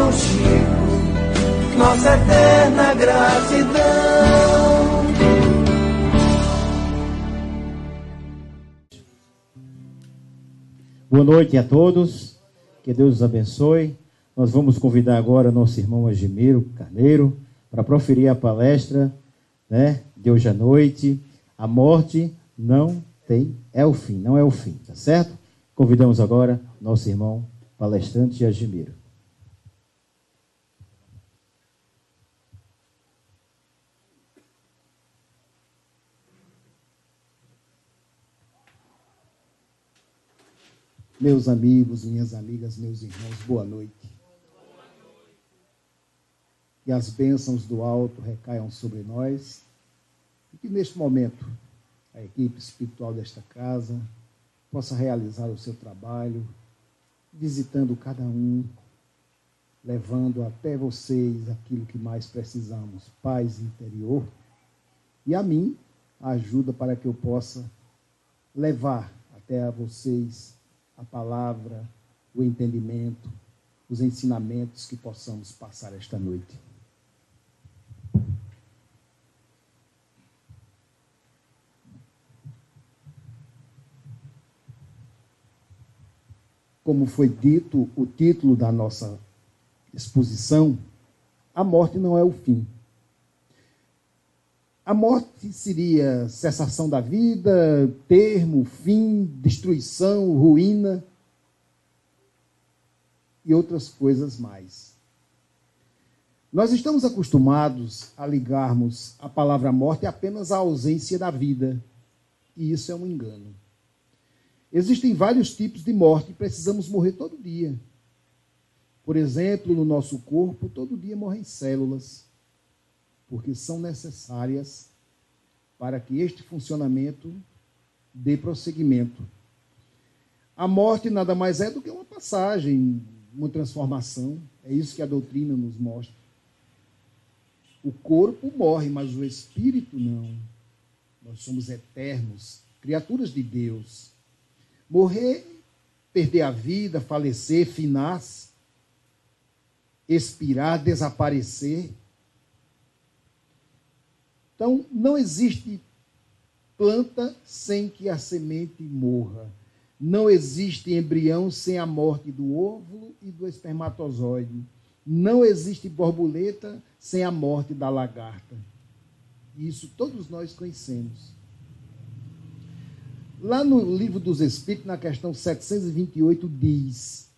contigo, nossa eterna gratidão. Boa noite a todos, que Deus os abençoe. Nós vamos convidar agora nosso irmão Agimiro Carneiro para proferir a palestra, de hoje à noite. A morte não é o fim, não é o fim, tá certo? Convidamos agora nosso irmão palestrante Agimiro. Meus amigos, minhas amigas, meus irmãos, boa noite. Que as bênçãos do alto recaiam sobre nós e que neste momento a equipe espiritual desta casa possa realizar o seu trabalho, visitando cada um, levando até vocês aquilo que mais precisamos, paz interior, e a mim a ajuda para que eu possa levar até a vocês a palavra, o entendimento, os ensinamentos que possamos passar esta noite. Como foi dito, o título da nossa exposição, a morte não é o fim. A morte seria cessação da vida, termo, fim, destruição, ruína e outras coisas mais. Nós estamos acostumados a ligarmos a palavra morte apenas à ausência da vida, e isso é um engano. Existem vários tipos de morte e precisamos morrer todo dia. Por exemplo, no nosso corpo, todo dia morrem células, porque são necessárias para que este funcionamento dê prosseguimento. A morte nada mais é do que uma passagem, uma transformação. É isso que a doutrina nos mostra. O corpo morre, mas o espírito não. Nós somos eternos, criaturas de Deus. Morrer, perder a vida, falecer, finar-se, expirar, desaparecer. Então, não existe planta sem que a semente morra. Não existe embrião sem a morte do óvulo e do espermatozoide. Não existe borboleta sem a morte da lagarta. Isso todos nós conhecemos. Lá no Livro dos Espíritos, na questão 728, diz: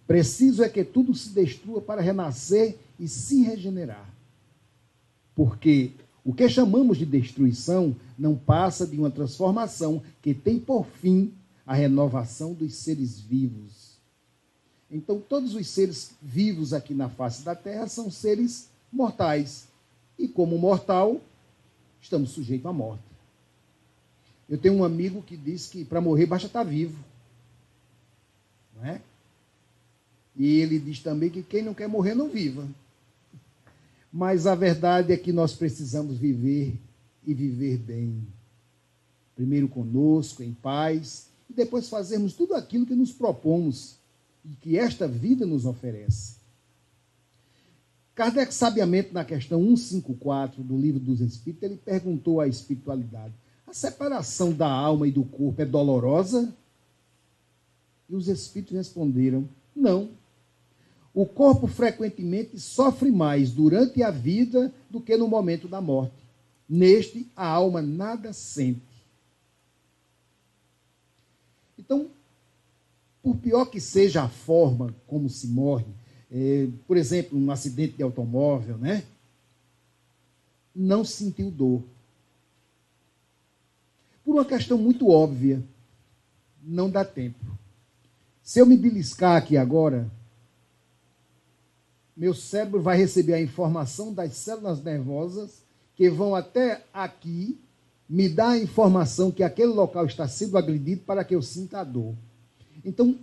preciso é que tudo se destrua para renascer e se regenerar. Porque o que chamamos de destruição não passa de uma transformação que tem por fim a renovação dos seres vivos. Então, todos os seres vivos aqui na face da Terra são seres mortais. E como mortal, estamos sujeitos à morte. Eu tenho um amigo que diz que para morrer basta estar vivo. Não é? E ele diz também que quem não quer morrer não viva. Mas a verdade é que nós precisamos viver e viver bem. Primeiro conosco, em paz, e depois fazermos tudo aquilo que nos propomos e que esta vida nos oferece. Kardec, sabiamente, na questão 154 do Livro dos Espíritos, ele perguntou à espiritualidade: a separação da alma e do corpo é dolorosa? E os espíritos responderam: não. O corpo frequentemente sofre mais durante a vida do que no momento da morte. Neste, a alma nada sente. Então, por pior que seja a forma como se morre, por exemplo, um acidente de automóvel, não sentiu dor. Por uma questão muito óbvia, não dá tempo. Se eu me beliscar aqui agora, meu cérebro vai receber a informação das células nervosas que vão até aqui, me dar a informação que aquele local está sendo agredido para que eu sinta a dor. Então,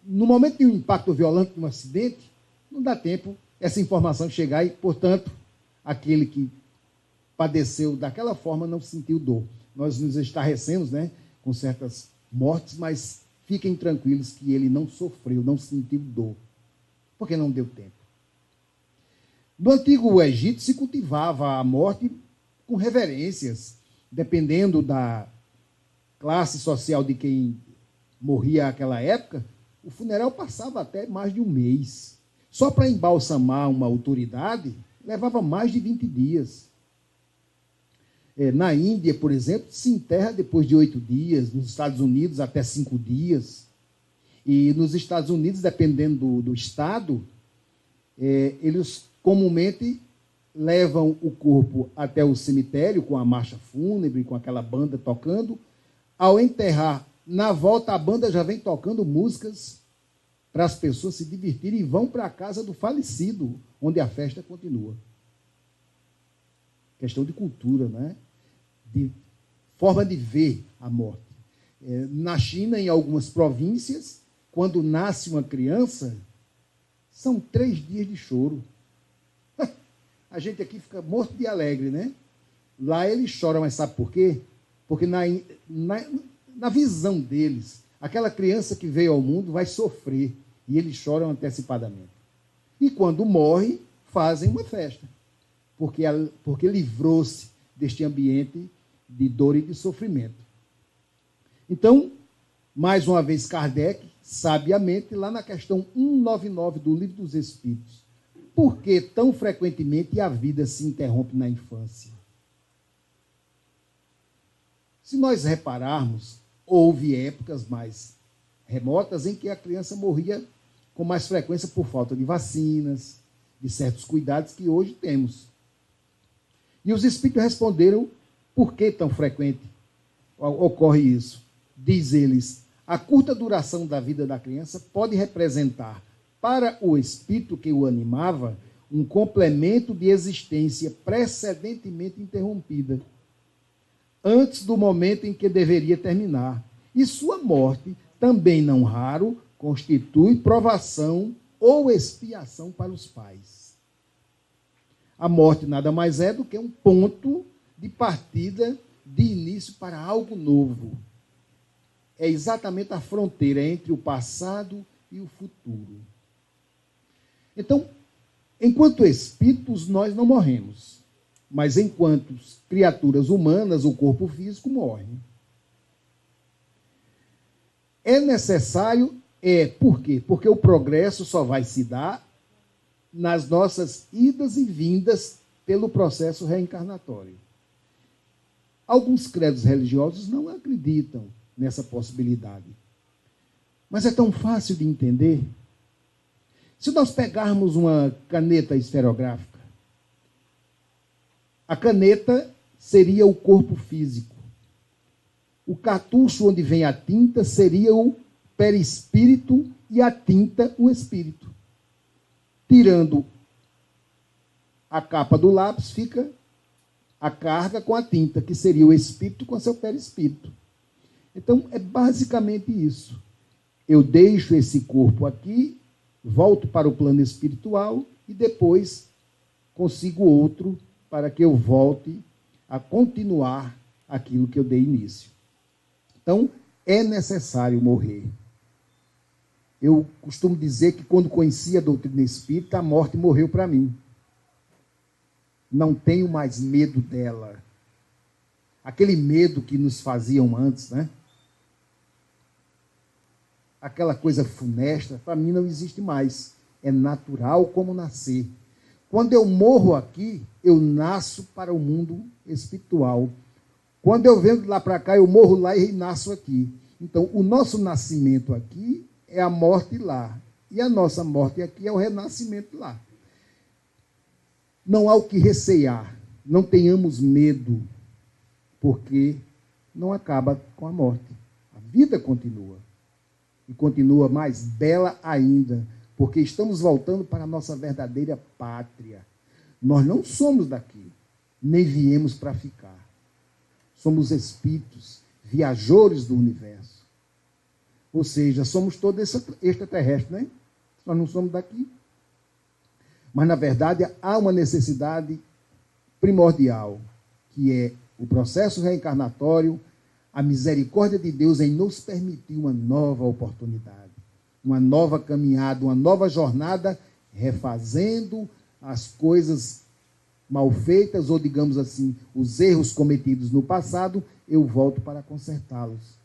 no momento de um impacto violento, de um acidente, não dá tempo essa informação chegar e, portanto, aquele que padeceu daquela forma não sentiu dor. Nós nos estarrecemos, com certas mortes, mas fiquem tranquilos que ele não sofreu, não sentiu dor, porque não deu tempo. No Antigo Egito se cultivava a morte com reverências, dependendo da classe social de quem morria naquela época, o funeral passava até mais de um mês. Só para embalsamar uma autoridade, levava mais de 20 dias. Na Índia, por exemplo, se enterra depois de 8 dias, nos Estados Unidos até 5 dias. E nos Estados Unidos, dependendo do estado, eles comumente levam o corpo até o cemitério com a marcha fúnebre, com aquela banda tocando. Ao enterrar, na volta a banda já vem tocando músicas para as pessoas se divertirem e vão para a casa do falecido, onde a festa continua. Questão de cultura, né? De forma de ver a morte. Na China, em algumas províncias, quando nasce uma criança, são 3 dias de choro. A gente aqui fica morto de alegre, né? Lá eles choram, mas sabe por quê? Porque na visão deles, aquela criança que veio ao mundo vai sofrer, e eles choram antecipadamente. E quando morre, fazem uma festa, porque livrou-se deste ambiente de dor e de sofrimento. Então, mais uma vez, Kardec, sabiamente, lá na questão 199 do Livro dos Espíritos, por que tão frequentemente a vida se interrompe na infância? Se nós repararmos, houve épocas mais remotas em que a criança morria com mais frequência por falta de vacinas, de certos cuidados que hoje temos. E os espíritos responderam por que tão frequente ocorre isso. Diz eles, a curta duração da vida da criança pode representar para o espírito que o animava um complemento de existência precedentemente interrompida, antes do momento em que deveria terminar. E sua morte, também não raro, constitui provação ou expiação para os pais. A morte nada mais é do que um ponto de partida, de início para algo novo. É exatamente a fronteira entre o passado e o futuro. Então, enquanto espíritos, nós não morremos. Mas enquanto criaturas humanas, o corpo físico morre. É necessário, por quê? Porque o progresso só vai se dar nas nossas idas e vindas pelo processo reencarnatório. Alguns credos religiosos não acreditam nessa possibilidade. Mas é tão fácil de entender. Se nós pegarmos uma caneta esferográfica, a caneta seria o corpo físico. O cartucho onde vem a tinta seria o perispírito e a tinta o espírito. Tirando a capa do lápis, fica a carga com a tinta, que seria o espírito com seu perispírito. Então, é basicamente isso. Eu deixo esse corpo aqui, volto para o plano espiritual e depois consigo outro para que eu volte a continuar aquilo que eu dei início. Então, é necessário morrer. Eu costumo dizer que quando conheci a doutrina espírita, a morte morreu para mim. Não tenho mais medo dela. Aquele medo que nos faziam antes, né? Aquela coisa funesta, para mim não existe mais. É natural como nascer. Quando eu morro aqui, eu nasço para o mundo espiritual. Quando eu venho lá para cá, eu morro lá e nasço aqui. Então, o nosso nascimento aqui é a morte lá. E a nossa morte aqui é o renascimento lá. Não há o que recear. Não tenhamos medo, porque não acaba com a morte. A vida continua. E continua mais bela ainda, porque estamos voltando para a nossa verdadeira pátria. Nós não somos daqui, nem viemos para ficar. Somos espíritos, viajores do universo. Ou seja, somos todos extraterrestres, né? Nós não somos daqui. Mas, na verdade, há uma necessidade primordial, que é o processo reencarnatório, a misericórdia de Deus em nos permitir uma nova oportunidade, uma nova caminhada, uma nova jornada, refazendo as coisas mal feitas, ou digamos assim, os erros cometidos no passado, eu volto para consertá-los.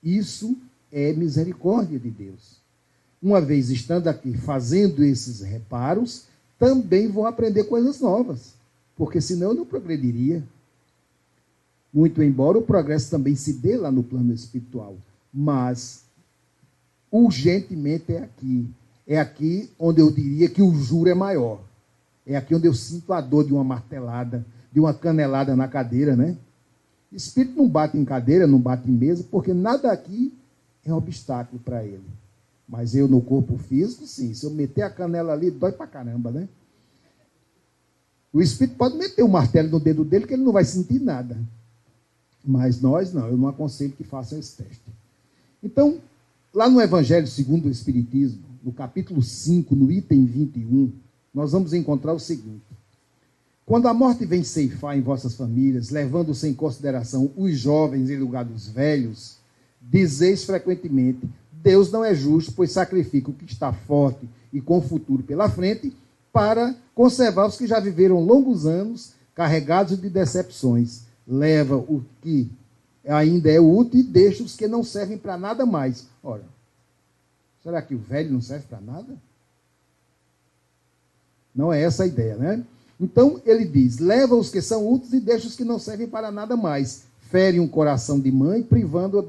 Isso é misericórdia de Deus. Uma vez estando aqui fazendo esses reparos, também vou aprender coisas novas, porque senão eu não progrediria. Muito embora o progresso também se dê lá no plano espiritual, mas urgentemente é aqui. É aqui onde eu diria que o juro é maior. É aqui onde eu sinto a dor de uma martelada, de uma canelada na cadeira, né? Espírito não bate em cadeira, não bate em mesa, porque nada aqui é obstáculo para ele. Mas eu, no corpo físico, sim. Se eu meter a canela ali, dói pra caramba, né? O Espírito pode meter o martelo no dedo dele, que ele não vai sentir nada. Mas nós não. Eu não aconselho que façam esse teste. Então, lá no Evangelho segundo o Espiritismo, no capítulo 5, no item 21, nós vamos encontrar o seguinte. Quando a morte vem ceifar em vossas famílias, levando-se em consideração os jovens em lugar dos velhos, dizeis frequentemente, Deus não é justo, pois sacrifica o que está forte e com futuro pela frente, para conservar os que já viveram longos anos, carregados de decepções. Leva o que ainda é útil e deixa os que não servem para nada mais. Ora, será que o velho não serve para nada? Não é essa a ideia, né? Então, ele diz, leva os que são úteis e deixa os que não servem para nada mais. Fere um coração de mãe, privando-a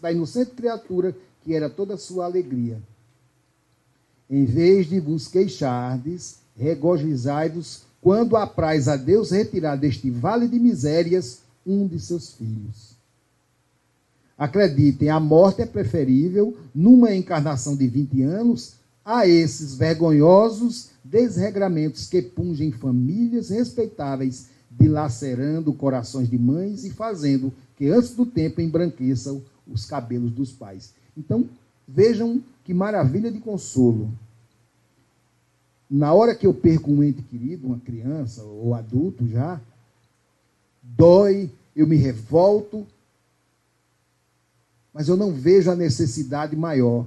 da inocente criatura, que era toda a sua alegria. Em vez de vos queixardes, regozijai-vos, quando apraz a Deus retirar deste vale de misérias um de seus filhos. Acreditem, a morte é preferível, numa encarnação de 20 anos, a esses vergonhosos desregramentos que pungem famílias respeitáveis, dilacerando corações de mães e fazendo que antes do tempo embranqueçam os cabelos dos pais. Então, vejam que maravilha de consolo. Na hora que eu perco um ente querido, uma criança ou adulto já, dói, eu me revolto, mas eu não vejo a necessidade maior.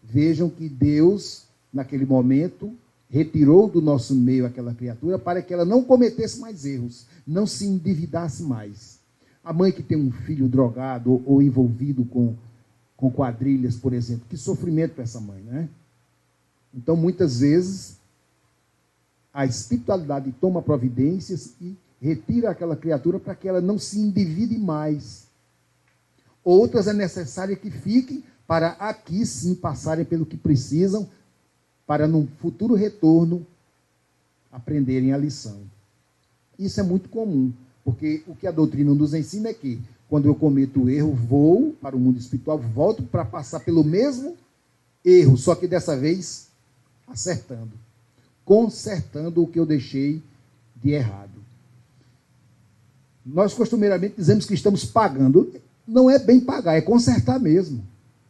Vejam que Deus, naquele momento, retirou do nosso meio aquela criatura para que ela não cometesse mais erros, não se endividasse mais. A mãe que tem um filho drogado ou envolvido com quadrilhas, por exemplo, que sofrimento para essa mãe, né? Então, muitas vezes, a espiritualidade toma providências e retira aquela criatura para que ela não se endivide mais. Outras é necessário que fiquem para aqui sim passarem pelo que precisam, para num futuro retorno aprenderem a lição. Isso é muito comum, porque o que a doutrina nos ensina é que, quando eu cometo o erro, vou para o mundo espiritual, volto para passar pelo mesmo erro, só que dessa vez acertando, consertando o que eu deixei de errado. Nós costumeiramente dizemos que estamos pagando. Não é bem pagar, é consertar mesmo.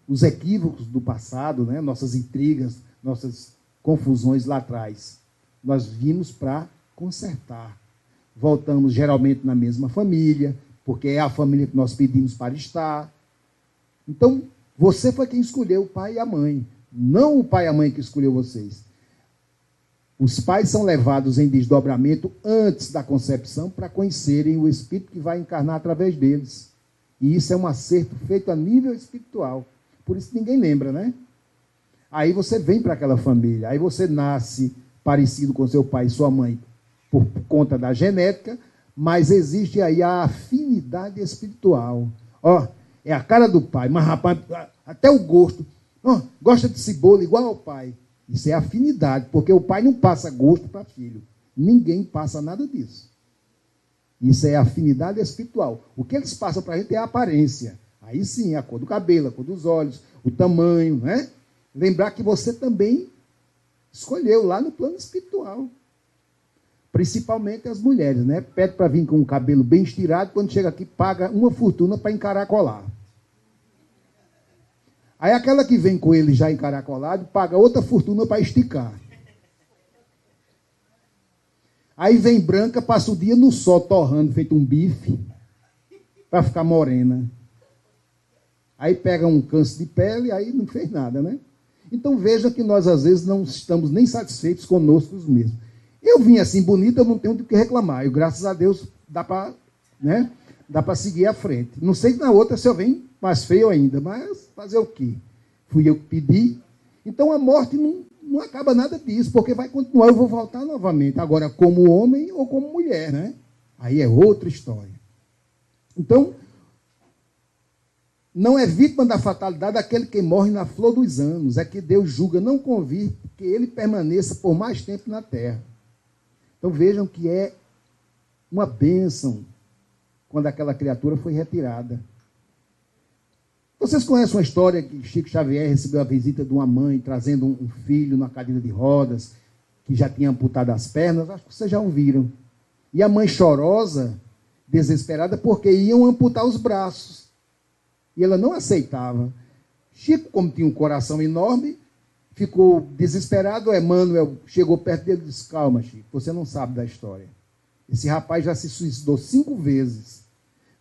Os equívocos do passado, né? Nossas intrigas, nossas confusões lá atrás. Nós vimos para consertar. Voltamos geralmente na mesma família, porque é a família que nós pedimos para estar. Então, você foi quem escolheu o pai e a mãe, não o pai e a mãe que escolheu vocês. Os pais são levados em desdobramento antes da concepção para conhecerem o Espírito que vai encarnar através deles. E isso é um acerto feito a nível espiritual. Por isso ninguém lembra, né? Aí você vem para aquela família, aí você nasce parecido com seu pai e sua mãe por conta da genética, mas existe aí a afinidade espiritual. Ó, é a cara do pai, mas rapaz, até o gosto. Ó, gosta de cebola igual ao pai. Isso é afinidade, porque o pai não passa gosto para filho. Ninguém passa nada disso. Isso é afinidade espiritual. O que eles passam para a gente é a aparência. Aí sim, a cor do cabelo, a cor dos olhos, o tamanho, né? Lembrar que você também escolheu lá no plano espiritual. Principalmente as mulheres, né? Pede para vir com o cabelo bem estirado, quando chega aqui paga uma fortuna para encaracolar. Aí aquela que vem com ele já encaracolado, paga outra fortuna para esticar. Aí vem branca, passa o dia no sol torrando, feito um bife, para ficar morena. Aí pega um câncer de pele, aí não fez nada, né? Então veja que nós às vezes não estamos nem satisfeitos conosco mesmos. Eu vim assim bonito, eu não tenho do que reclamar. Eu, graças a Deus, dá para, né, dá para seguir à frente. Não sei que na outra se eu venho mais feio ainda, mas fazer o quê? Fui eu que pedi. Então a morte não acaba nada disso, porque vai continuar, eu vou voltar novamente. Agora, como homem ou como mulher, né? Aí é outra história. Então, não é vítima da fatalidade aquele que morre na flor dos anos. É que Deus julga não convir que ele permaneça por mais tempo na terra. Então vejam que é uma bênção quando aquela criatura foi retirada. Vocês conhecem uma história que Chico Xavier recebeu a visita de uma mãe trazendo um filho na cadeira de rodas, que já tinha amputado as pernas? Acho que vocês já ouviram. E a mãe chorosa, desesperada, porque iam amputar os braços. E ela não aceitava. Chico, como tinha um coração enorme, ficou desesperado. Emmanuel chegou perto dele e disse: calma, Chico, você não sabe da história. Esse rapaz já se suicidou 5 vezes.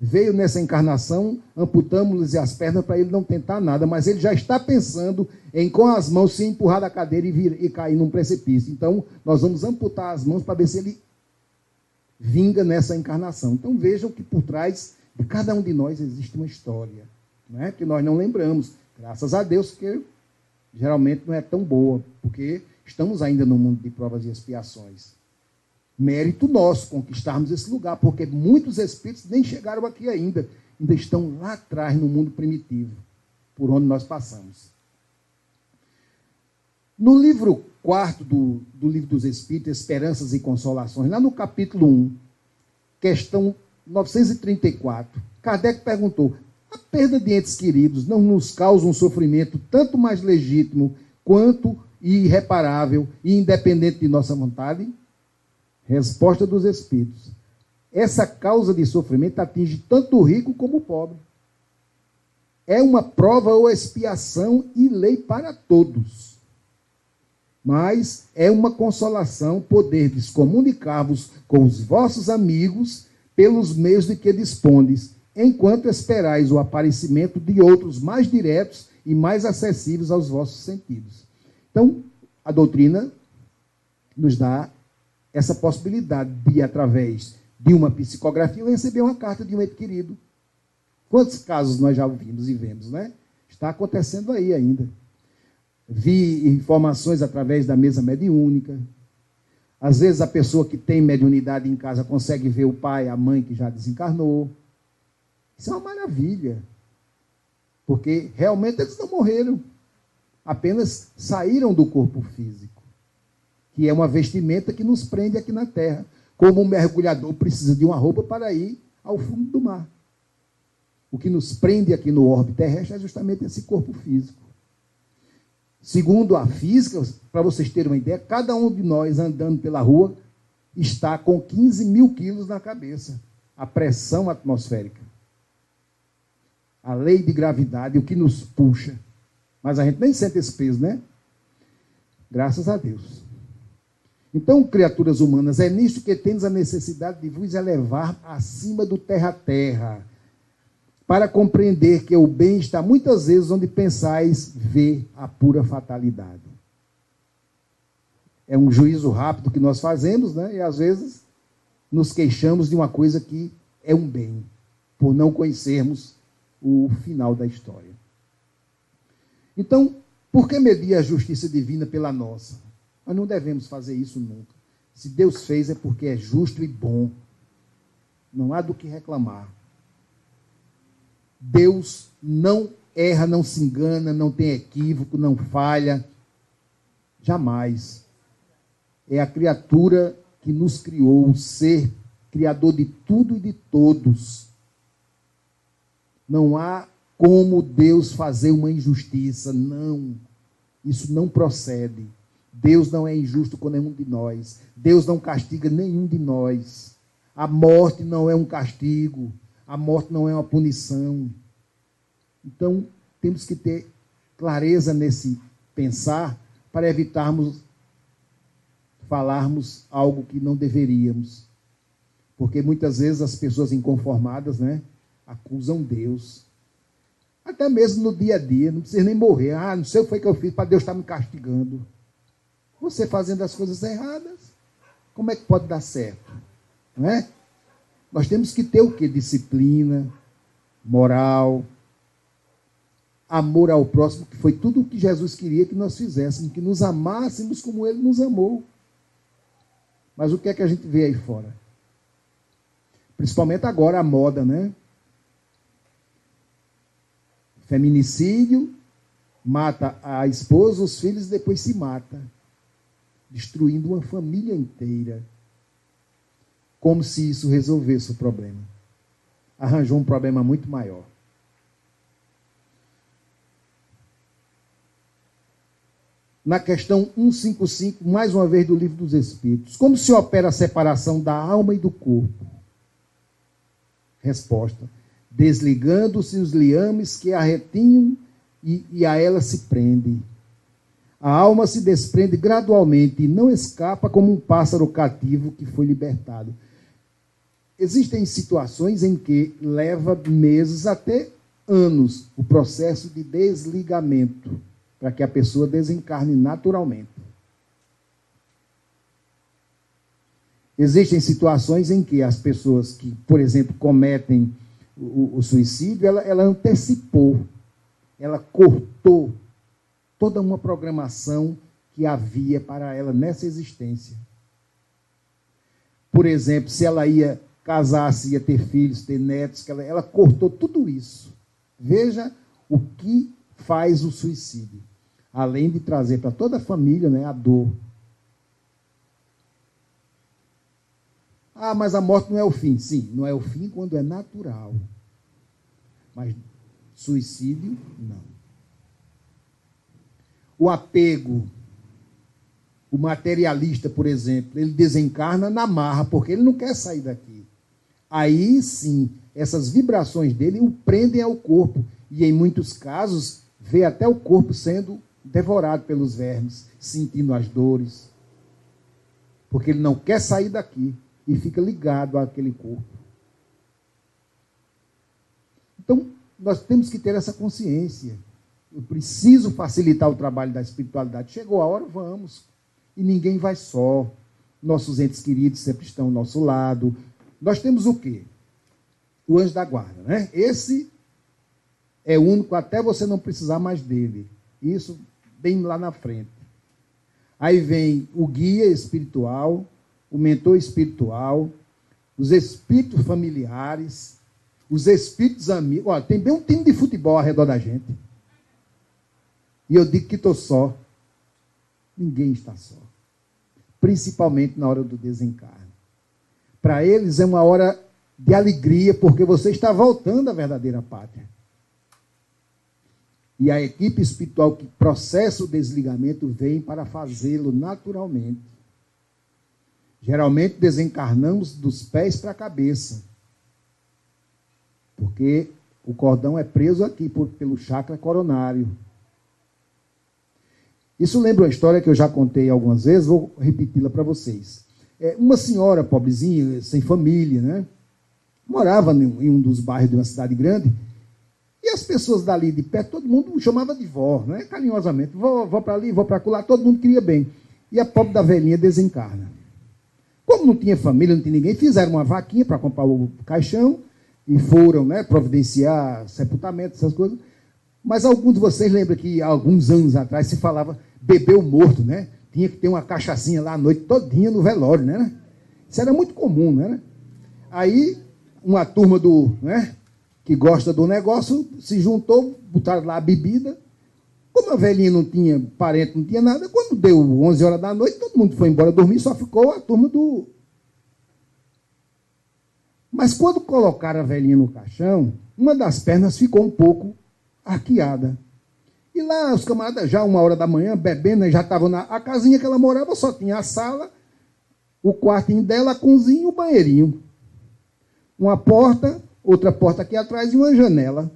Veio nessa encarnação, amputamos-lhe as pernas para ele não tentar nada, mas ele já está pensando em, com as mãos, se empurrar da cadeira e cair num precipício. Então, nós vamos amputar as mãos para ver se ele vinga nessa encarnação. Então, vejam que por trás de cada um de nós existe uma história, né, que nós não lembramos. Graças a Deus, que geralmente não é tão boa, porque estamos ainda no mundo de provas e expiações. Mérito nosso conquistarmos esse lugar, porque muitos espíritos nem chegaram aqui ainda estão lá atrás no mundo primitivo, por onde nós passamos. No livro 4 do Livro dos Espíritos, Esperanças e Consolações, lá no capítulo 1, questão 934, Kardec perguntou: a perda de entes queridos não nos causa um sofrimento tanto mais legítimo quanto irreparável e independente de nossa vontade? Resposta dos Espíritos: essa causa de sofrimento atinge tanto o rico como o pobre. É uma prova ou expiação e lei para todos. Mas é uma consolação poderdes comunicar-vos com os vossos amigos pelos meios de que dispondes, enquanto esperais o aparecimento de outros mais diretos e mais acessíveis aos vossos sentidos. Então, a doutrina nos dá essa possibilidade de, através de uma psicografia, eu receber uma carta de um ente querido. Quantos casos nós já ouvimos e vemos, né? Está acontecendo aí ainda. Vi informações através da mesa mediúnica. Às vezes a pessoa que tem mediunidade em casa consegue ver o pai, a mãe que já desencarnou. Isso é uma maravilha. Porque realmente eles não morreram. Apenas saíram do corpo físico, que é uma vestimenta que nos prende aqui na terra. Como um mergulhador precisa de uma roupa para ir ao fundo do mar. O que nos prende aqui no orbe terrestre é justamente esse corpo físico. Segundo a física, para vocês terem uma ideia, cada um de nós andando pela rua está com 15 mil quilos na cabeça. A pressão atmosférica. A lei de gravidade, o que nos puxa. Mas a gente nem sente esse peso, né? Graças a Deus. Então, criaturas humanas, é nisto que tendes a necessidade de vos elevar acima do terra-terra, para compreender que o bem está muitas vezes onde pensais ver a pura fatalidade. É um juízo rápido que nós fazemos, né? E às vezes nos queixamos de uma coisa que é um bem, por não conhecermos o final da história. Então, por que medir a justiça divina pela nossa? Nós não devemos fazer isso nunca. Se Deus fez, é porque é justo e bom. Não há do que reclamar. Deus não erra, não se engana, não tem equívoco, não falha. Jamais. É a criatura que nos criou, o ser criador de tudo e de todos. Não há como Deus fazer uma injustiça. Não. Isso não procede. Deus não é injusto com nenhum de nós. Deus não castiga nenhum de nós. A morte não é um castigo. A morte não é uma punição. Então, temos que ter clareza nesse pensar para evitarmos falarmos algo que não deveríamos. Porque muitas vezes as pessoas inconformadas, né, acusam Deus. Até mesmo no dia a dia, não precisa nem morrer. Ah, não sei o que foi que eu fiz para Deus estar me castigando. Você fazendo as coisas erradas, como é que pode dar certo? Não é? Nós temos que ter o quê? Disciplina, moral, amor ao próximo, que foi tudo o que Jesus queria que nós fizéssemos, que nos amássemos como Ele nos amou. Mas o que é que a gente vê aí fora? Principalmente agora a moda, né? Feminicídio, mata a esposa, os filhos e depois se mata, destruindo uma família inteira. Como se isso resolvesse o problema. Arranjou um problema muito maior. Na questão 155, mais uma vez do Livro dos Espíritos. Como se opera a separação da alma e do corpo? Resposta: desligando-se os liames que a retinham e a ela se prende. A alma se desprende gradualmente e não escapa como um pássaro cativo que foi libertado. Existem situações em que leva meses até anos o processo de desligamento, para que a pessoa desencarne naturalmente. Existem situações em que as pessoas que, por exemplo, cometem o suicídio, ela antecipou, ela cortou toda uma programação que havia para ela nessa existência. Por exemplo, se ela ia casar-se, ia ter filhos, ter netos, ela cortou tudo isso. Veja o que faz o suicídio. Além de trazer para toda a família, né, a dor. Ah, mas a morte não é o fim. Sim, não é o fim quando é natural. Mas suicídio, não. O apego, o materialista, por exemplo, ele desencarna na marra, porque ele não quer sair daqui. Aí, sim, essas vibrações dele o prendem ao corpo. E, em muitos casos, vê até o corpo sendo devorado pelos vermes, sentindo as dores. Porque ele não quer sair daqui e fica ligado àquele corpo. Então, nós temos que ter essa consciência. Eu preciso facilitar o trabalho da espiritualidade. Chegou a hora, vamos. E ninguém vai só. Nossos entes queridos sempre estão ao nosso lado. Nós temos o quê? O anjo da guarda, né? Esse é único até você não precisar mais dele. Isso bem lá na frente. Aí vem o guia espiritual, o mentor espiritual, os espíritos familiares, os espíritos amigos. Olha, tem bem um time de futebol ao redor da gente. E eu digo que estou só. Ninguém está só. Principalmente na hora do desencarne. Para eles é uma hora de alegria, porque você está voltando à verdadeira pátria. E a equipe espiritual que processa o desligamento vem para fazê-lo naturalmente. Geralmente desencarnamos dos pés para a cabeça. Porque o cordão é preso aqui pelo chakra coronário. Isso lembra uma história que eu já contei algumas vezes, vou repeti-la para vocês. Uma senhora pobrezinha, sem família, né? Morava em um dos bairros de uma cidade grande, e as pessoas dali de perto, todo mundo chamava de vó, né? Carinhosamente. Vó para ali, vó para lá, todo mundo queria bem. E a pobre da velhinha desencarna. Como não tinha família, não tinha ninguém, fizeram uma vaquinha para comprar o caixão e foram, né, providenciar sepultamento, essas coisas. Mas alguns de vocês lembram que há alguns anos atrás se falava bebeu morto, né? Tinha que ter uma cachaçinha lá a noite todinha no velório, né? Isso era muito comum, né? Aí, uma turma né, que gosta do negócio se juntou, botaram lá a bebida. Como a velhinha não tinha parente, não tinha nada, quando deu 11 horas da noite, todo mundo foi embora dormir, só ficou a turma do... Mas quando colocaram a velhinha no caixão, uma das pernas ficou um pouco arqueada. E lá os camaradas, já 1 hora da manhã, bebendo, já estavam a casinha que ela morava, só tinha a sala, o quartinho dela, a cozinha e o banheirinho. Uma porta, outra porta aqui atrás e uma janela.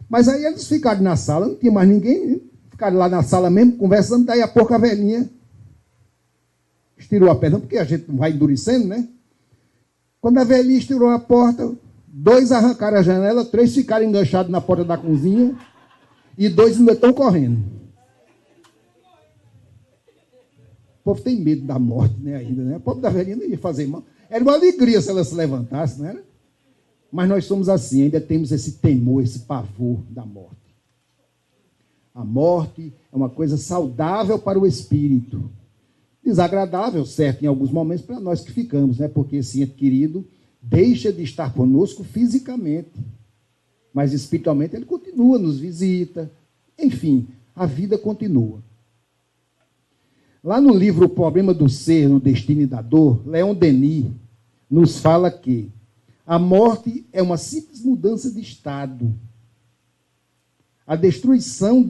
Mas aí eles ficaram na sala, não tinha mais ninguém, ficaram lá na sala mesmo, conversando, daí a pouco a velhinha estirou a perna, porque a gente não vai endurecendo, né? Quando a velhinha estirou a porta, 2 arrancaram a janela, 3 ficaram enganchados na porta da cozinha, E 2 ainda estão correndo. O povo tem medo da morte, né, ainda, né? O povo da velhinha não ia fazer mal. Era uma alegria se ela se levantasse, não era? Mas nós somos assim, ainda temos esse temor, esse pavor da morte. A morte é uma coisa saudável para o espírito. Desagradável, certo, em alguns momentos, para nós que ficamos, né? Porque esse ente querido deixa de estar conosco fisicamente. Mas espiritualmente ele continua, nos visita. Enfim, a vida continua. Lá no livro O Problema do Ser, no Destino e da Dor, Leon Denis nos fala que a morte é uma simples mudança de estado. A destruição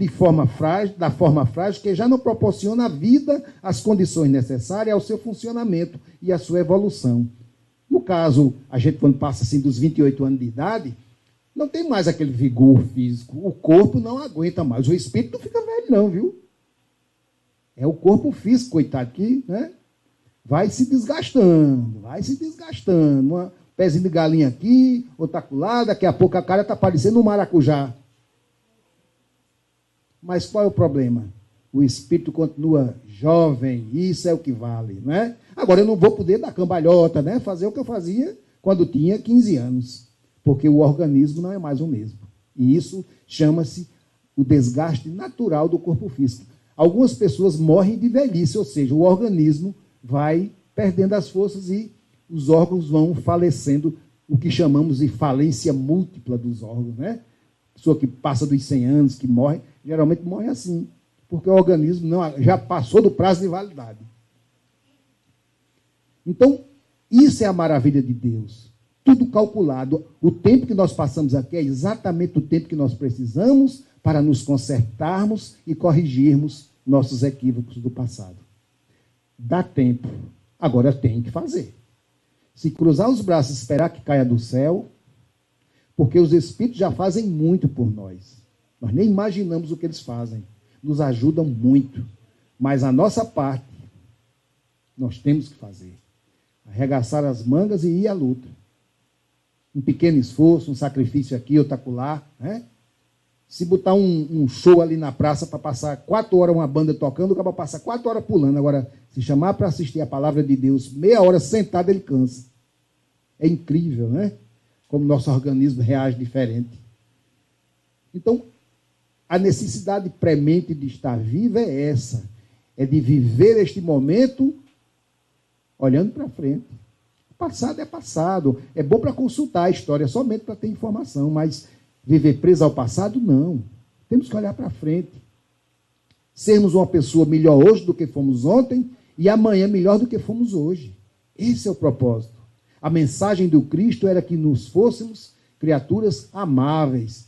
da forma frágil que já não proporciona à vida as condições necessárias ao seu funcionamento e à sua evolução. No caso, a gente quando passa assim dos 28 anos de idade, não tem mais aquele vigor físico. O corpo não aguenta mais. O espírito não fica velho não, viu? É o corpo físico, coitado, que, né, vai se desgastando. Um pezinho de galinha aqui, outra acolá, daqui a pouco a cara está parecendo um maracujá. Mas qual é o problema? O espírito continua jovem, isso é o que vale, não é? Agora eu não vou poder dar cambalhota, né? Fazer o que eu fazia quando tinha 15 anos, porque o organismo não é mais o mesmo. E isso chama-se o desgaste natural do corpo físico. Algumas pessoas morrem de velhice, ou seja, o organismo vai perdendo as forças e os órgãos vão falecendo, o que chamamos de falência múltipla dos órgãos, né? Pessoa que passa dos 100 anos, que morre, geralmente morre assim, porque o organismo já passou do prazo de validade. Então, isso é a maravilha de Deus. Tudo calculado. O tempo que nós passamos aqui é exatamente o tempo que nós precisamos para nos consertarmos e corrigirmos nossos equívocos do passado. Dá tempo. Agora tem que fazer. Se cruzar os braços e esperar que caia do céu, porque os espíritos já fazem muito por nós. Nós nem imaginamos o que eles fazem. Nos ajudam muito. Mas a nossa parte, nós temos que fazer. Arregaçar as mangas e ir à luta. Um pequeno esforço, um sacrifício aqui, outro acolá, né? Se botar um show ali na praça para passar 4 horas uma banda tocando, o cara passa 4 horas pulando. Agora, se chamar para assistir a palavra de Deus, meia hora sentado, ele cansa. É incrível, né? Como nosso organismo reage diferente. Então, a necessidade premente de estar vivo é essa. É de viver este momento olhando para frente. O passado é passado. É bom para consultar a história, somente para ter informação, mas viver preso ao passado, não. Temos que olhar para frente. Sermos uma pessoa melhor hoje do que fomos ontem e amanhã melhor do que fomos hoje. Esse é o propósito. A mensagem do Cristo era que nos fôssemos criaturas amáveis.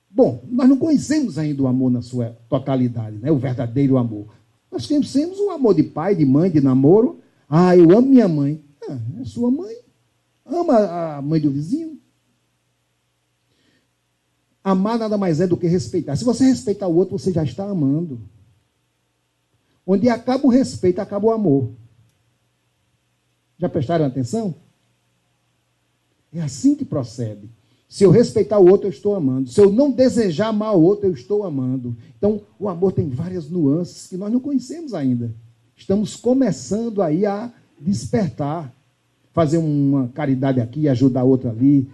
Bom, nós não conhecemos ainda o amor na sua totalidade, né? O verdadeiro amor. Nós conhecemos o amor de pai, de mãe, de namoro. Ah, eu amo minha mãe. Ah, é sua mãe. Ama a mãe do vizinho. Amar nada mais é do que respeitar. Se você respeitar o outro, você já está amando. Onde acaba o respeito, acaba o amor. Já prestaram atenção? É assim que procede. Se eu respeitar o outro, eu estou amando. Se eu não desejar amar o outro, eu estou amando. Então, o amor tem várias nuances que nós não conhecemos ainda. Estamos começando aí a despertar. Fazer uma caridade aqui, ajudar outra ali.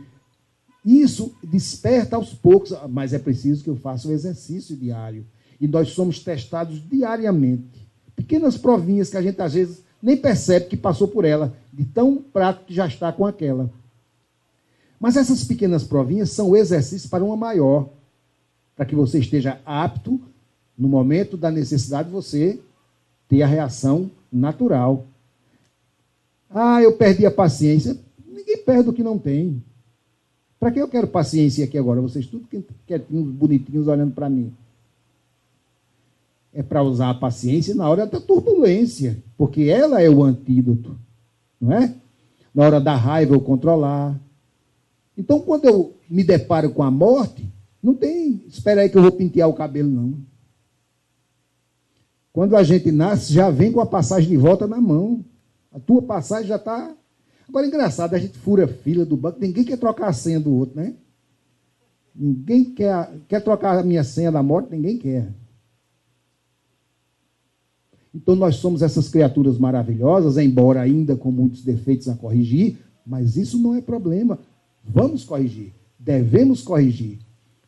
Isso desperta aos poucos, mas é preciso que eu faça o exercício diário. E nós somos testados diariamente. Pequenas provinhas que a gente, às vezes, nem percebe que passou por ela, de tão prático que já está com aquela. Mas essas pequenas provinhas são o exercício para uma maior, para que você esteja apto, no momento da necessidade, você ter a reação natural. Ah, eu perdi a paciência. Ninguém perde o que não tem. Para que eu quero paciência aqui agora? Vocês tudo quietinhos, bonitinhos, olhando para mim. É para usar a paciência na hora da turbulência, porque ela é o antídoto, não é? Na hora da raiva eu controlar. Então, quando eu me deparo com a morte, não tem, espera aí que eu vou pentear o cabelo, não. Quando a gente nasce, já vem com a passagem de volta na mão. A tua passagem já está... Agora, engraçado, a gente fura a fila do banco, ninguém quer trocar a senha do outro, né? Ninguém quer trocar a minha senha da morte, ninguém quer. Então nós somos essas criaturas maravilhosas, embora ainda com muitos defeitos a corrigir, mas isso não é problema. Vamos corrigir, devemos corrigir.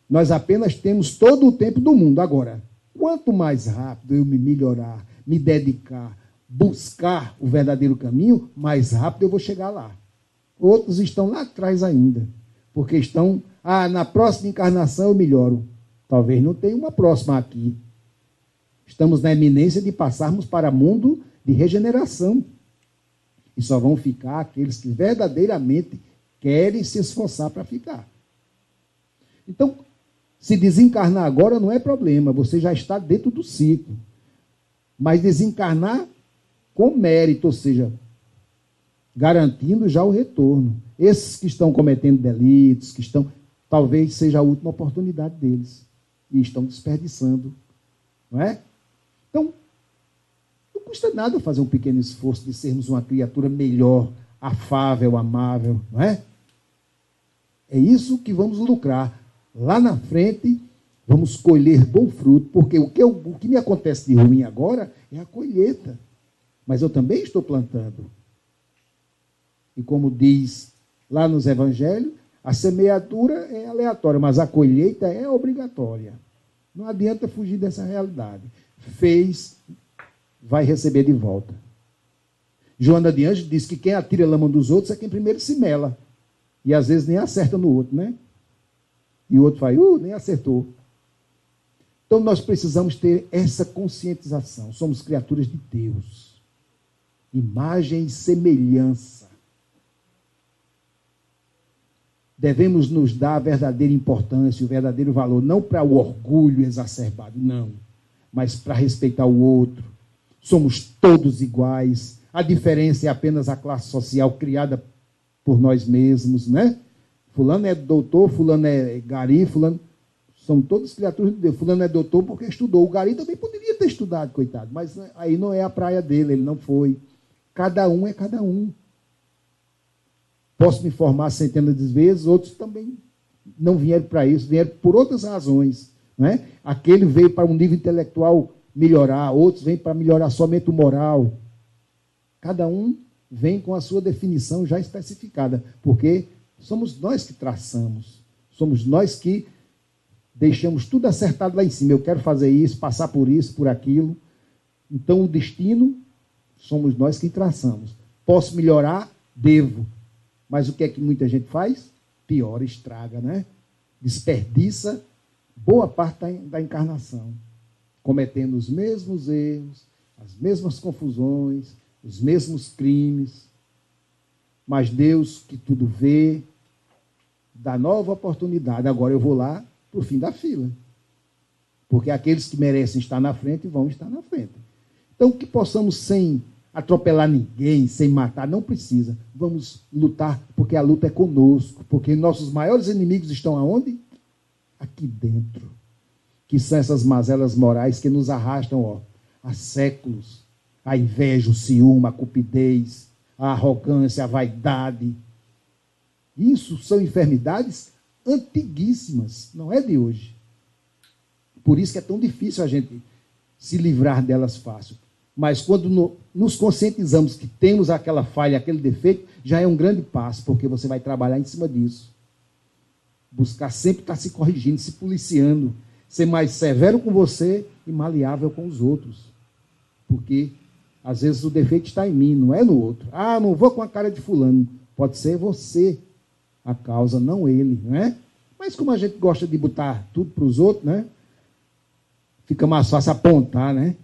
Nós apenas temos todo o tempo do mundo. Agora, quanto mais rápido eu me melhorar, me dedicar, buscar o verdadeiro caminho, mais rápido eu vou chegar lá. Outros estão lá atrás ainda, porque estão, na próxima encarnação eu melhoro. Talvez não tenha uma próxima aqui. Estamos na iminência de passarmos para mundo de regeneração. E só vão ficar aqueles que verdadeiramente querem se esforçar para ficar. Então, se desencarnar agora não é problema, você já está dentro do ciclo. Mas desencarnar com mérito, ou seja, garantindo já o retorno. Esses que estão cometendo delitos, talvez seja a última oportunidade deles. E estão desperdiçando. Não é? Então, não custa nada fazer um pequeno esforço de sermos uma criatura melhor, afável, amável, não é? É isso que vamos lucrar. Lá na frente, vamos colher bom fruto, porque o que me acontece de ruim agora é a colheita. Mas eu também estou plantando. E como diz lá nos evangelhos, a semeadura é aleatória, mas a colheita é obrigatória. Não adianta fugir dessa realidade. Fez, vai receber de volta. Joana de Anjos diz que quem atira lama dos outros é quem primeiro se mela. E às vezes nem acerta no outro, né? E o outro faz, nem acertou. Então nós precisamos ter essa conscientização. Somos criaturas de Deus. Imagem e semelhança. Devemos nos dar a verdadeira importância, o verdadeiro valor, não para o orgulho exacerbado, não, mas para respeitar o outro. Somos todos iguais. A diferença é apenas a classe social criada por nós mesmos, né? Fulano é doutor, fulano é gari, fulano... São todos criaturas de Deus. Fulano é doutor porque estudou. O gari também poderia ter estudado, coitado, mas aí não é a praia dele, ele não foi. Cada um é cada um. Posso me formar centenas de vezes, outros também não vieram para isso, vieram por outras razões. Não é? Aquele veio para um nível intelectual melhorar, outros vêm para melhorar somente o moral. Cada um vem com a sua definição já especificada, porque somos nós que traçamos, somos nós que deixamos tudo acertado lá em cima. Eu quero fazer isso, passar por isso, por aquilo. Então, o destino, somos nós que traçamos. Posso melhorar? Devo. Mas o que é que muita gente faz? Piora, estraga, né? Desperdiça boa parte da encarnação, cometendo os mesmos erros, as mesmas confusões, os mesmos crimes. Mas Deus, que tudo vê, dá nova oportunidade. Agora eu vou lá para o fim da fila. Porque aqueles que merecem estar na frente vão estar na frente. Então, que possamos, sem atropelar ninguém, sem matar, não precisa. Vamos lutar, porque a luta é conosco. Porque nossos maiores inimigos estão aonde? Aqui dentro. Que são essas mazelas morais que nos arrastam há séculos. A inveja, o ciúme, a cupidez, a arrogância, a vaidade. Isso são enfermidades antiguíssimas, não é de hoje. Por isso que é tão difícil a gente se livrar delas fácil. Mas quando nos conscientizamos que temos aquela falha, aquele defeito, já é um grande passo, porque você vai trabalhar em cima disso. Buscar sempre estar se corrigindo, se policiando, ser mais severo com você e maleável com os outros. Porque às vezes o defeito está em mim, não é no outro. Não vou com a cara de fulano. Pode ser você a causa, não ele, não é? Mas como a gente gosta de botar tudo para os outros, né? Fica mais fácil apontar, né?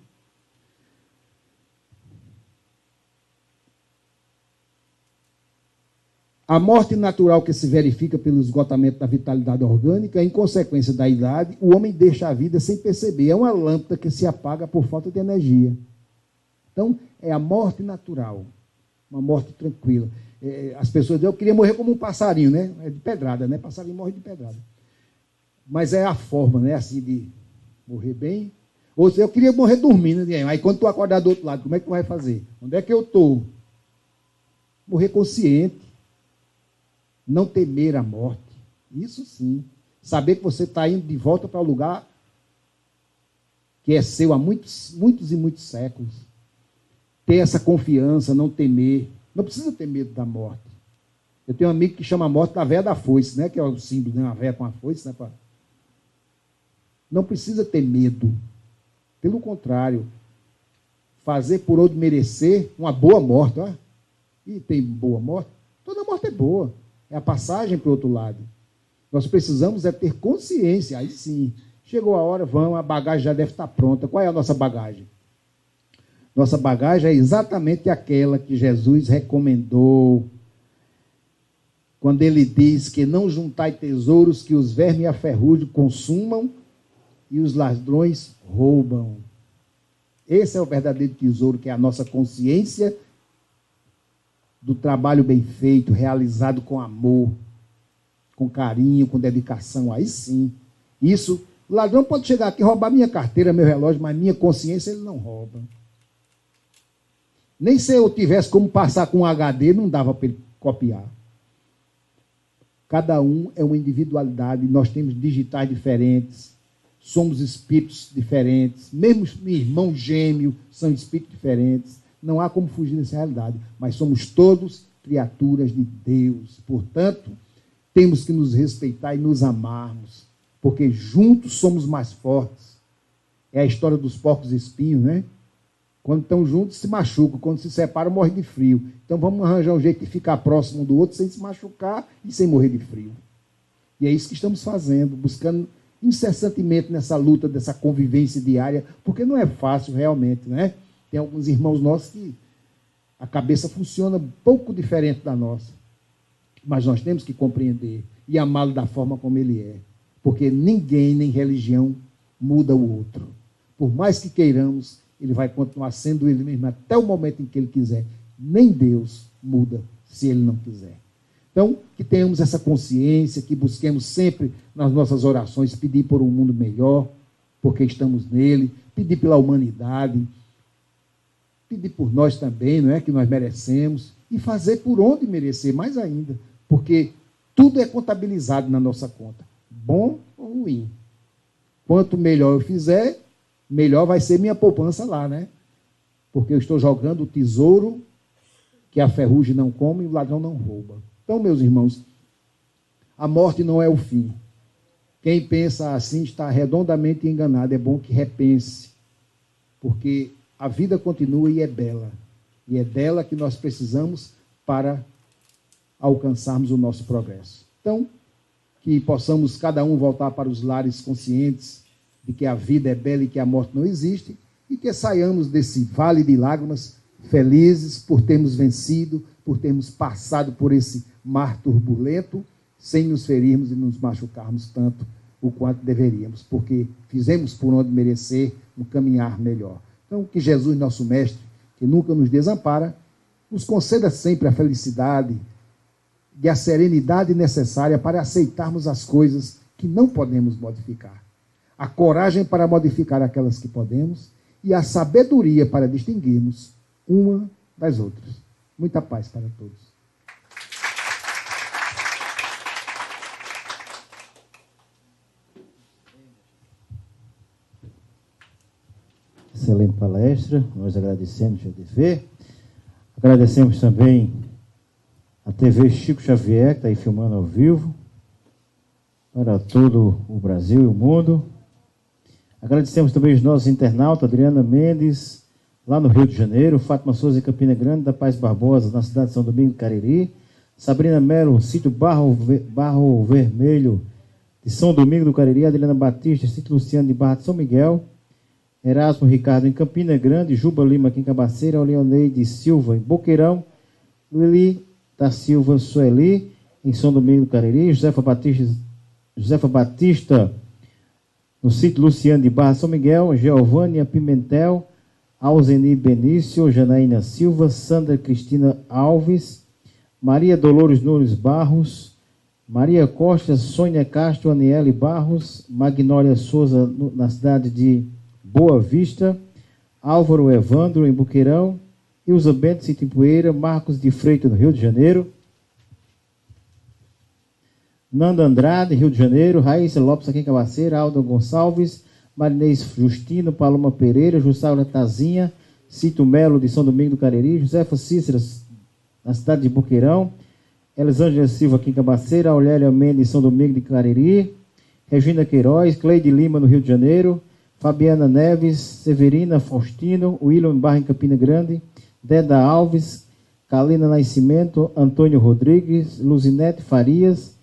A morte natural que se verifica pelo esgotamento da vitalidade orgânica, em consequência da idade, o homem deixa a vida sem perceber. É uma lâmpada que se apaga por falta de energia. Então, é a morte natural, uma morte tranquila. As pessoas dizem, eu queria morrer como um passarinho, né? É de pedrada, né? Passarinho morre de pedrada. Mas é a forma, né? Assim, de morrer bem. Ou seja, eu queria morrer dormindo. Né? Aí quando tu acordar do outro lado, como é que tu vai fazer? Onde é que eu estou? Morrer consciente. Não temer a morte. Isso sim. Saber que você está indo de volta para o lugar que é seu há muitos e muitos séculos. Ter essa confiança, não temer. Não precisa ter medo da morte. Eu tenho um amigo que chama a morte da véia da foice, né? Que é o símbolo, né? Uma véia com a foice, né? Não precisa ter medo. Pelo contrário, fazer por onde merecer uma boa morte. Ó. E tem boa morte? Toda morte é boa. É a passagem para o outro lado. Nós precisamos é ter consciência. Aí sim, chegou a hora, vamos, a bagagem já deve estar pronta. Qual é a nossa bagagem? Nossa bagagem é exatamente aquela que Jesus recomendou quando ele diz que não juntai tesouros que os vermes e a ferrugem consumam e os ladrões roubam. Esse é o verdadeiro tesouro, que é a nossa consciência do trabalho bem feito, realizado com amor, com carinho, com dedicação. Aí sim. Isso, o ladrão pode chegar aqui e roubar minha carteira, meu relógio, mas minha consciência ele não rouba. Nem se eu tivesse como passar com um HD, não dava para ele copiar. Cada um é uma individualidade, nós temos digitais diferentes, somos espíritos diferentes, mesmo irmão gêmeo são espíritos diferentes, não há como fugir dessa realidade, mas somos todos criaturas de Deus, portanto, temos que nos respeitar e nos amarmos, porque juntos somos mais fortes. É a história dos porcos espinhos, né? Quando estão juntos, se machucam. Quando se separam, morrem de frio. Então, vamos arranjar um jeito de ficar próximo um do outro sem se machucar e sem morrer de frio. E é isso que estamos fazendo, buscando incessantemente nessa luta, dessa convivência diária, porque não é fácil realmente, né? Tem alguns irmãos nossos que a cabeça funciona um pouco diferente da nossa. Mas nós temos que compreender e amá-lo da forma como ele é. Porque ninguém, nem religião, muda o outro. Por mais que queiramos, ele vai continuar sendo ele mesmo até o momento em que ele quiser. Nem Deus muda se ele não quiser. Então, que tenhamos essa consciência, que busquemos sempre nas nossas orações pedir por um mundo melhor, porque estamos nele, pedir pela humanidade, pedir por nós também, não é, que nós merecemos, e fazer por onde merecer, mais ainda, porque tudo é contabilizado na nossa conta, bom ou ruim. Quanto melhor eu fizer, melhor vai ser minha poupança lá, né? Porque eu estou jogando o tesouro que a ferrugem não come e o ladrão não rouba. Então, meus irmãos, a morte não é o fim. Quem pensa assim está redondamente enganado. É bom que repense, porque a vida continua e é bela. E é dela que nós precisamos para alcançarmos o nosso progresso. Então, que possamos cada um voltar para os lares conscientes de que a vida é bela e que a morte não existe, e que saiamos desse vale de lágrimas felizes por termos vencido, por termos passado por esse mar turbulento, sem nos ferirmos e nos machucarmos tanto o quanto deveríamos, porque fizemos por onde merecer um caminhar melhor. Então, que Jesus, nosso Mestre, que nunca nos desampara, nos conceda sempre a felicidade e a serenidade necessária para aceitarmos as coisas que não podemos modificar, a coragem para modificar aquelas que podemos e a sabedoria para distinguirmos uma das outras. Muita paz para todos. Excelente palestra, nós agradecemos a TV, agradecemos também a TV Chico Xavier, que está aí filmando ao vivo, para todo o Brasil e o mundo. Agradecemos também os nossos internautas, Adriana Mendes, lá no Rio de Janeiro, Fátima Souza em Campina Grande, da Paz Barbosa, na cidade de São Domingo do Cariri, Sabrina Melo, sítio Barro Vermelho, de São Domingo do Cariri, Adriana Batista, sítio Luciano de Barra de São Miguel, Erasmo Ricardo em Campina Grande, Juba Lima aqui em Cabaceira, Leoneide Silva em Boqueirão, Lili da Silva Sueli em São Domingo do Cariri, Josefa Batista no sítio Luciano de Barra São Miguel, Geovânia Pimentel, Alzeni Benício, Janaína Silva, Sandra Cristina Alves, Maria Dolores Nunes Barros, Maria Costa, Sônia Castro, Aniele Barros, Magnólia Souza na cidade de Boa Vista, Álvaro Evandro em Boqueirão, Ilza Bento, sítio em Poeira, Marcos de Freitas no Rio de Janeiro, Nanda Andrade, Rio de Janeiro, Raíssa Lopes aqui em Cabaceira, Aldo Gonçalves, Marinês Justino, Paloma Pereira, Jussaura Tazinha, Cito Melo de São Domingo do Cariri, Josefa Cícera, na cidade de Boqueirão, Elisângela Silva aqui em Cabaceira, Aulélia Mendes de São Domingo de Cariri, Regina Queiroz, Cleide Lima no Rio de Janeiro, Fabiana Neves, Severina Faustino, William Barra em Campina Grande, Deda Alves, Kalina Nascimento, Antônio Rodrigues, Luzinete Farias,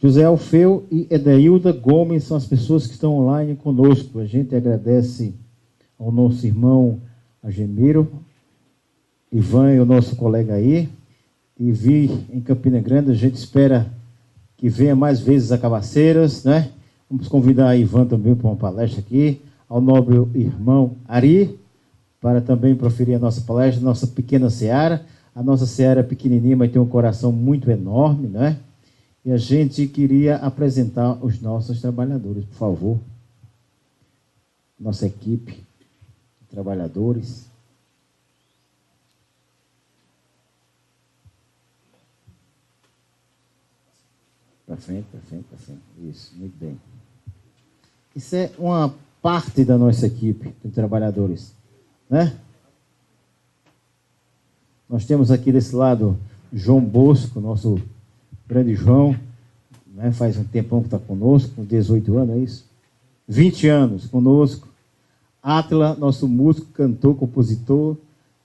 José Alfeu e Edeilda Gomes são as pessoas que estão online conosco. A gente agradece ao nosso irmão Agemiro, Ivan e o nosso colega aí, e vi em Campina Grande. A gente espera que venha mais vezes a Cabaceiras, né? Vamos convidar a Ivan também para uma palestra aqui, ao nobre irmão Ari, para também proferir a nossa palestra, nossa pequena seara. A nossa seara é pequenininha, mas tem um coração muito enorme, né? E a gente queria apresentar os nossos trabalhadores, por favor. Nossa equipe de trabalhadores. Para frente, para frente, para frente. Isso, muito bem. Isso é uma parte da nossa equipe de trabalhadores, né? Nós temos aqui desse lado João Bosco, nosso grande João, né? Faz um tempão que está conosco, com 18 anos, é isso? 20 anos conosco. Átila, nosso músico, cantor, compositor,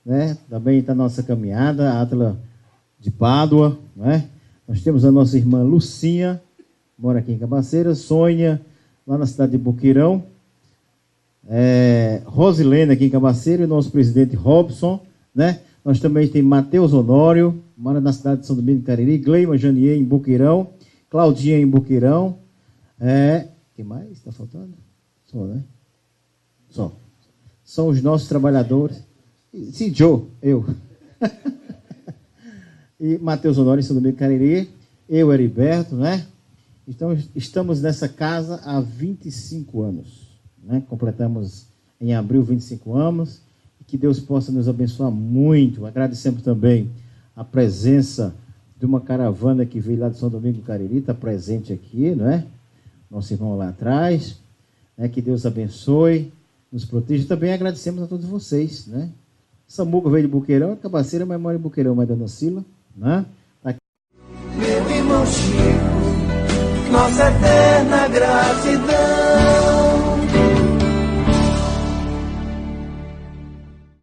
né? Também está na nossa caminhada, Átila de Pádua, né? Nós temos a nossa irmã Lucinha, mora aqui em Cabaceiras, Sônia, lá na cidade de Boqueirão, Rosilene aqui em Cabaceiras, e nosso presidente Robson, né? Nós também temos Matheus Honório, mora na cidade de São Domingo do Cariri, Gleima Janier em Boqueirão, Claudinha em Boqueirão. Quem mais está faltando? Só, né? Só. São os nossos trabalhadores. Sim, Joe, eu. E Matheus Honório em São Domingo do Cariri, eu, Heriberto, né? Então, estamos nessa casa há 25 anos, né? Completamos em abril 25 anos. Que Deus possa nos abençoar muito. Agradecemos também a presença de uma caravana que veio lá de São Domingo do Cariri, está presente aqui, não é? Nosso irmão lá atrás. Que Deus abençoe, nos proteja. Também agradecemos a todos vocês, né? Samuca veio de Boqueirão, Cabaceira, mas mora em Boqueirão, mas Dona Sila, né? Meu irmão Chico, nossa eterna gratidão.